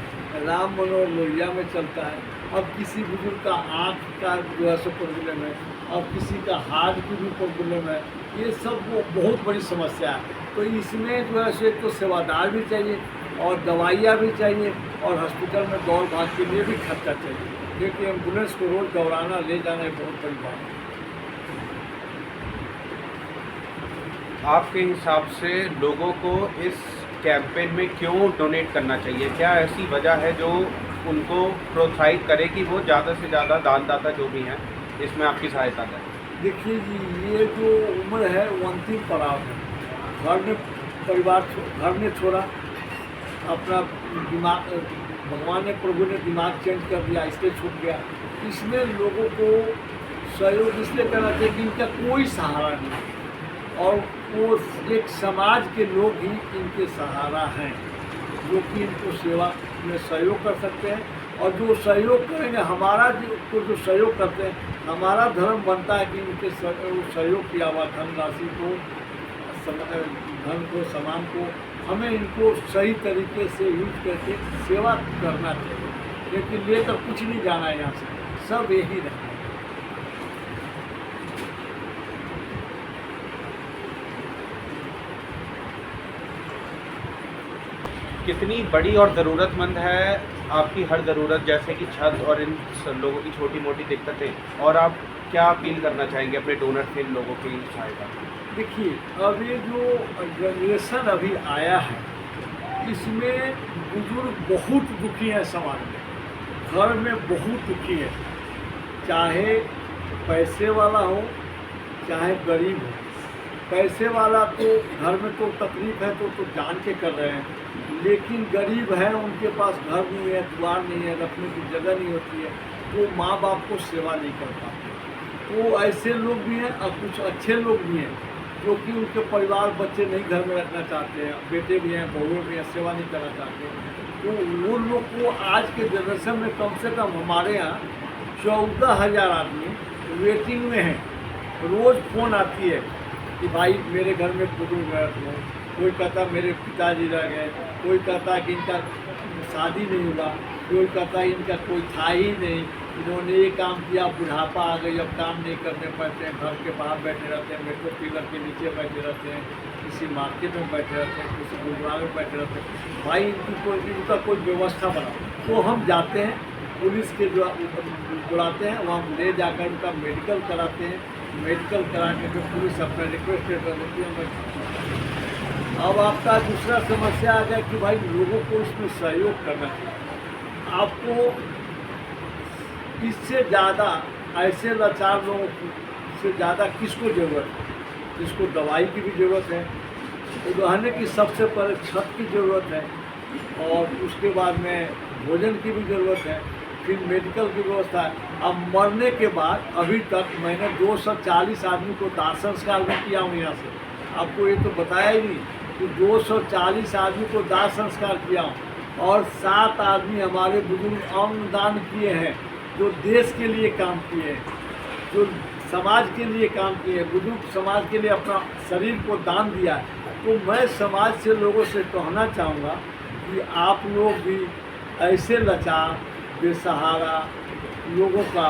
राम मनोहर लोहिया में चलता है। अब किसी बुजुर्ग का आँख का जो है सो प्रॉब्लम है, अब किसी का हार्ट की भी प्रॉब्लम है, ये सब वो बहुत बड़ी समस्या है। तो इसमें जो है सो एक तो सेवादार भी चाहिए, और दवाइयाँ भी चाहिए, और हॉस्पिटल में दौड़ भाग के लिए भी खर्चा चाहिए, क्योंकि एम्बुलेंस को रोज़ दौड़ाना, ले जाना एक बहुत बड़ी बात है। आपके हिसाब से लोगों को इस कैंपेन में क्यों डोनेट करना चाहिए? क्या ऐसी वजह है जो उनको प्रोत्साहित करे कि वो ज़्यादा से ज़्यादा दानदाता जो भी हैं इसमें आपकी सहायता करें? देखिए जी, ये जो उम्र है वो अंतिम पड़ाव है। घर में परिवार घर में छोड़ा, अपना दिमाग, भगवान ने, प्रभु ने दिमाग चेंज कर दिया, इसलिए छूट गया। इसमें लोगों को सहयोग इसलिए करना चाहिए कि इनका कोई सहारा नहीं, और वो एक समाज के लोग ही इनके सहारा हैं, जो कि इनको सेवा में सहयोग कर सकते हैं। और जो सहयोग करेंगे, हमारा जो सहयोग करते हैं, हमारा धर्म बनता है कि इनके सहयोग किया हुआ धनराशि को, धन को, सामान को, हमें इनको सही तरीके से यूज करके सेवा करना चाहिए, लेकिन लेकर कुछ नहीं जाना है यहाँ से, सब यही रहना है। कितनी बड़ी और ज़रूरतमंद है आपकी हर ज़रूरत, जैसे कि छत और इन लोगों की छोटी मोटी दिक्कतें, और आप क्या अपील करना चाहेंगे अपने डोनर से इन लोगों की सहायता? देखिए, अब ये जो जनरेशन अभी आया है, इसमें बुजुर्ग बहुत दुखी है, समाज में, घर में बहुत दुखी है, चाहे पैसे वाला हो चाहे गरीब हो। पैसे वाला तो घर में तो तकलीफ है तो जान के कर रहे हैं, लेकिन गरीब है, उनके पास घर नहीं है, द्वार नहीं है, रखने की जगह नहीं होती है, वो माँ बाप को सेवा नहीं कर पाते। तो ऐसे लोग भी हैं और कुछ अच्छे लोग भी हैं जो कि उनके परिवार बच्चे नहीं घर में रखना चाहते हैं, बेटे भी हैं, बहुएं भी हैं, सेवा नहीं करना चाहते, तो वो लोग को आज के जनरेशन में कम से कम हमारे यहाँ 14,000 आदमी वेटिंग में हैं। रोज़ फ़ोन आती है कि भाई मेरे घर में बुजुर्ग है, कोई कहता मेरे पिताजी रह गए, कोई कहता कि इनका शादी नहीं हुआ, कोई कहता इनका कोई था ही नहीं, इन्होंने ये काम किया, बुढ़ापा आ गई, अब काम नहीं करने पाते हैं, घर के बाहर बैठे रहते हैं, मेट्रो पिलर के नीचे बैठे रहते हैं, किसी मार्केट में बैठे रहते हैं, किसी गुरुद्वारे में बैठे रहते हैं। भाई इनका कोई व्यवस्था बनाओ। तो हम जाते हैं, पुलिस के जो बुलाते हैं, वहाँ ले जाकर उनका मेडिकल कराते हैं, मेडिकल कराने के पुलिस अपना रिक्वेस्ट लेटर देती है। अब आपका दूसरा समस्या आ गया कि भाई लोगों को इसमें सहयोग करना चाहिए। आपको इससे ज़्यादा ऐसे लाचार लोगों से ज़्यादा किसको ज़रूरत है? किसको दवाई की भी ज़रूरत है, तो रहने की सबसे पहले छत की ज़रूरत है, और उसके बाद में भोजन की भी ज़रूरत है, फिर मेडिकल की व्यवस्था है। अब मरने के बाद अभी तक मैंने 240 आदमी को दाह संस्कार भी किया हूँ यहाँ से। आपको ये तो बताया ही नहीं कि 240 आदमी को दाह संस्कार किया हूँ, और 7 आदमी हमारे बुजुर्ग अंग दान किए हैं, जो देश के लिए काम किए हैं, जो समाज के लिए काम किए हैं, बुजुर्ग समाज के लिए अपना शरीर को दान दिया है। तो मैं समाज से लोगों से कहना चाहूँगा कि आप लोग भी ऐसे लाचार बेसहारा लोगों का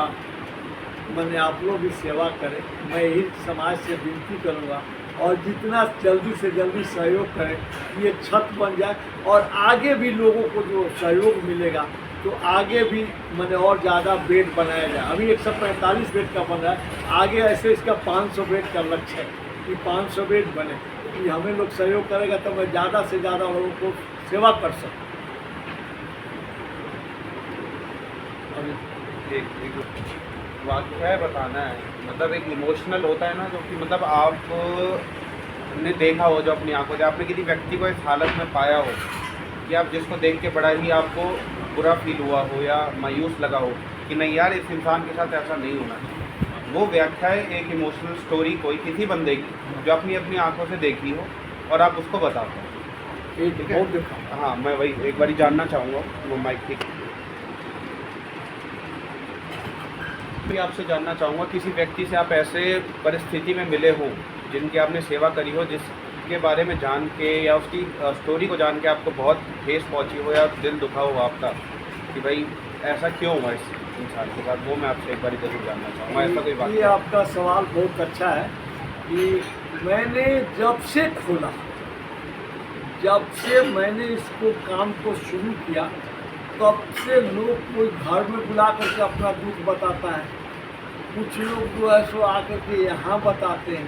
मैंने आप लोग भी सेवा करें। मैं यही समाज से विनती करूँगा, और जितना जल्दी से जल्दी सहयोग करें, ये छत बन जाए, और आगे भी लोगों को जो सहयोग मिलेगा तो आगे भी मैंने और ज़्यादा बेड बनाया जाए। अभी 145 बेड का बन रहा है, आगे ऐसे इसका 500 बेड का लक्ष्य है कि 500 बेड बने। कि हमें लोग सहयोग करेगा तो मैं ज़्यादा से ज़्यादा लोगों को सेवा कर सकूँ। एक वाक़या बताना है, मतलब एक इमोशनल होता है ना, जो कि मतलब आपने देखा हो, जो अपनी आंखों से आपने किसी व्यक्ति को इस हालत में पाया हो कि आप जिसको देख के बड़ा ही आपको बुरा फील हुआ हो या मायूस लगा हो कि नहीं यार इस इंसान के साथ ऐसा नहीं होना चाहिए। वो व्याख्या है एक इमोशनल स्टोरी कोई किसी बंदे की जो अपनी अपनी आंखों से देखी हो और आप उसको बताते हो। ठीक है, हाँ मैं वही एक बारी जानना चाहूँगा, वो माइक ठीक भी आपसे जानना चाहूँगा, किसी व्यक्ति से आप ऐसे परिस्थिति में मिले हो जिनकी आपने सेवा करी हो, जिसके बारे में जान के या उसकी स्टोरी को जान के आपको बहुत ठेस पहुँची हो या दिल दुखा हो आपका कि भाई ऐसा क्यों हुआ इस इंसान के साथ, वो मैं आपसे एक बार ज़रूर जानना चाहूँगा। ऐसा कोई बात? ये आपका सवाल बहुत अच्छा है कि मैंने जब से खोला, जब से मैंने इसको काम को शुरू किया, तब से लोग कोई घर में बुला करके अपना दुख बताता है, कुछ लोग जो है सो आकर के यहाँ बताते हैं,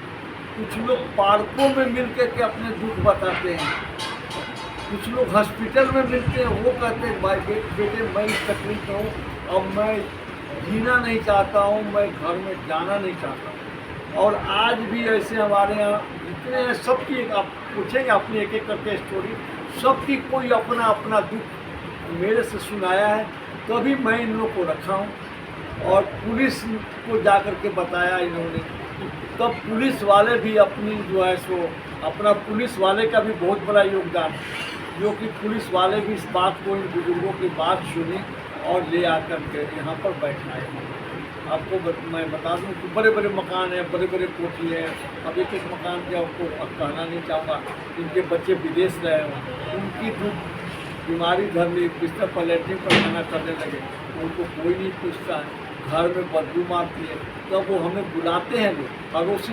कुछ लोग पार्कों में मिल के अपने दुख बताते हैं, कुछ लोग हॉस्पिटल में मिलते हैं, वो कहते हैं भाई बेटे मैं इस तकलीफ में हूँ, अब मैं जीना नहीं चाहता हूँ, मैं घर में जाना नहीं चाहता हूँ। और आज भी ऐसे हमारे यहाँ जितने हैं सबकी एक आप पूछेंगे अपनी एक एक करके स्टोरी, सबकी कोई अपना अपना दुख मेरे से सुनाया है, तभी मैं इन लोग को रखा हूँ और पुलिस को जा कर के बताया इन्होंने। तब पुलिस वाले भी अपनी जो है सो अपना पुलिस वाले का भी बहुत बड़ा योगदान है, जो कि पुलिस वाले भी इस बात को, इन बुजुर्गों की बात सुनी और ले आकर के यहाँ पर बैठाए। आपको मैं बता दूं कि बड़े बड़े मकान हैं, बड़े बड़े कोठी हैं। अब एक एक मकान के आपको अब कहना नहीं चाहूँगा, इनके बच्चे विदेश रहे हों, उनकी बीमारी धर ली, बिस्तर पर लैट्रिन पर खाना करने लगे, उनको कोई नहीं पूछता है, घर में बदबू मारती है। तब वो हमें बुलाते हैं, लोग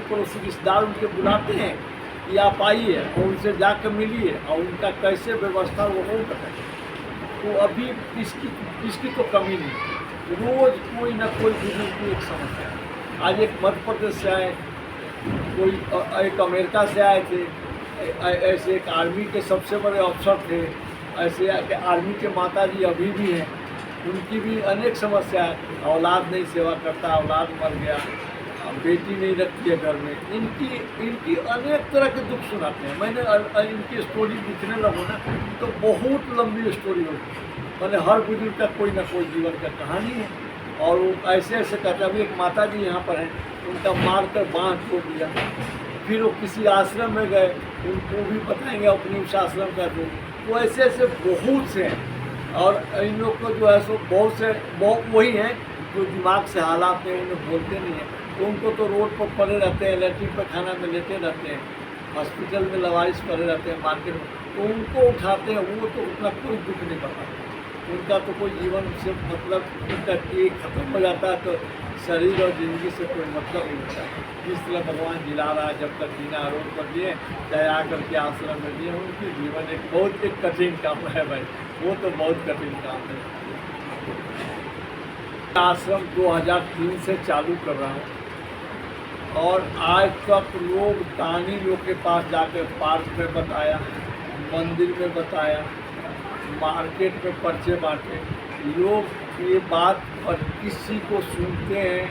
पड़ोसी रिश्तेदार उनके बुलाते हैं कि आप आइए और उनसे जाकर मिलिए और उनका कैसे व्यवस्था वो हो बताए। तो अभी इसकी तो कमी नहीं, रोज़ कोई ना कोई बुजुर्ग की एक समस्या है। आज एक मध्य प्रदेश से आए, कोई एक अमेरिका से आए थे, ऐसे एक आर्मी के सबसे बड़े अफसर थे, ऐसे आर्मी के माता जी अभी भी हैं, उनकी भी अनेक समस्या है। औलाद नहीं सेवा करता, औलाद मर गया, बेटी नहीं रखती है घर में, इनकी अनेक तरह के दुख सुनाते हैं। मैंने इनकी स्टोरी लिखने लगूँ ना तो बहुत लंबी स्टोरी होगी, मैंने हर बुजुर्ग का कोई ना कोई जीवन का कहानी है। और वो ऐसे ऐसे कहते, अभी एक माता जी यहाँ पर हैं, उनका मार कर बाँह तोड़ दिया, फिर वो किसी आश्रम में गए, उनको भी बताएंगे अपने उस आश्रम का तो ऐसे ऐसे बहुत से हैं। और इन लोग को जो है सो बहुत वही हैं जो दिमाग से हालात में उन्हें बोलते नहीं हैं, तो उनको तो रोड पर पड़े रहते हैं, लैट्रिन पर खाना में लेटे रहते हैं, हॉस्पिटल में लवारिश पड़े रहते हैं, मार्केट में, तो उनको उठाते हैं। वो तो उतना कोई दुख नहीं बताते, उनका तो कोई जीवन से मतलब उनका एक खत्म हो जाता है तो शरीर और ज़िंदगी से कोई मतलब नहीं होता। जिस तरह भगवान जिला रहा है, जब तक जीना रोड पर दिए चाहे आकर के आश्रम में दिए, उनकी जीवन एक बहुत एक कठिन काम है भाई, वो तो बहुत कठिन काम है। आश्रम 2003 से चालू कर रहा हूँ और आज तक लोग दानी लोग के पास जाकर पार्क में बताया, मंदिर में बताया, मार्केट में पर्चे बांटे, लोग ये बात और किसी को सुनते हैं,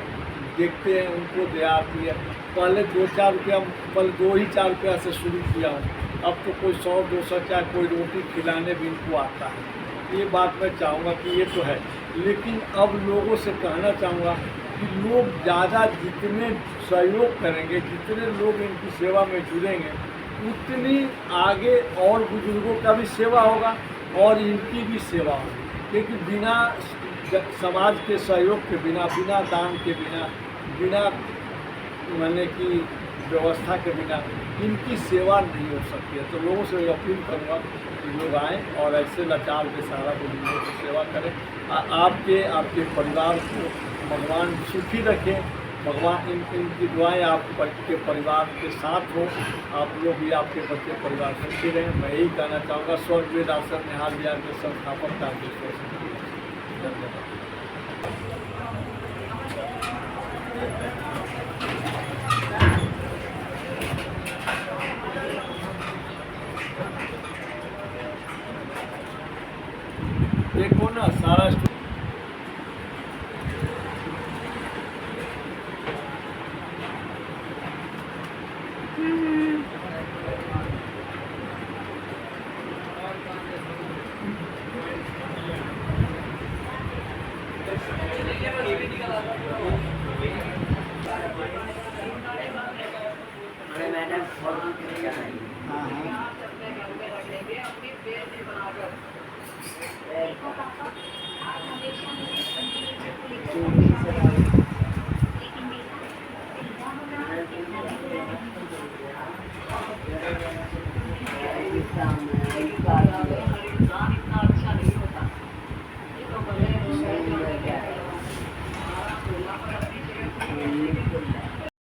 देखते हैं, उनको दया आती है। पहले 2-4 रुपया, पहले 2 ही 4 रुपया से शुरू किया हूँ, अब तो कोई 100-200 चाहे कोई रोटी खिलाने भी इनको आता है। ये बात मैं चाहूँगा कि ये तो है, लेकिन अब लोगों से कहना चाहूँगा कि लोग ज़्यादा जितने सहयोग करेंगे, जितने लोग इनकी सेवा में जुड़ेंगे, उतनी आगे और बुजुर्गों का भी सेवा होगा और इनकी भी सेवा होगी। क्योंकि बिना समाज के सहयोग के बिना, बिना दान के बिना, बिना माने की व्यवस्था के बिना इनकी सेवा नहीं हो सकती है। तो लोगों से अपील करूँगा कि लोग आएँ और ऐसे लाचार बेसहारा बुजुर्गों की सेवा करें। आपके परिवार को भगवान सुखी रखें, भगवान इनकी दुआएं आपके परिवार के साथ हो, आप लोग भी आपके बच्चे परिवार सुखी रहें। मैं यही कहना चाहूँगा। स्वर्ग वेद आश्रम निहाल विहार के संस्थापक का धन्यवाद। देखो ना सारा Isang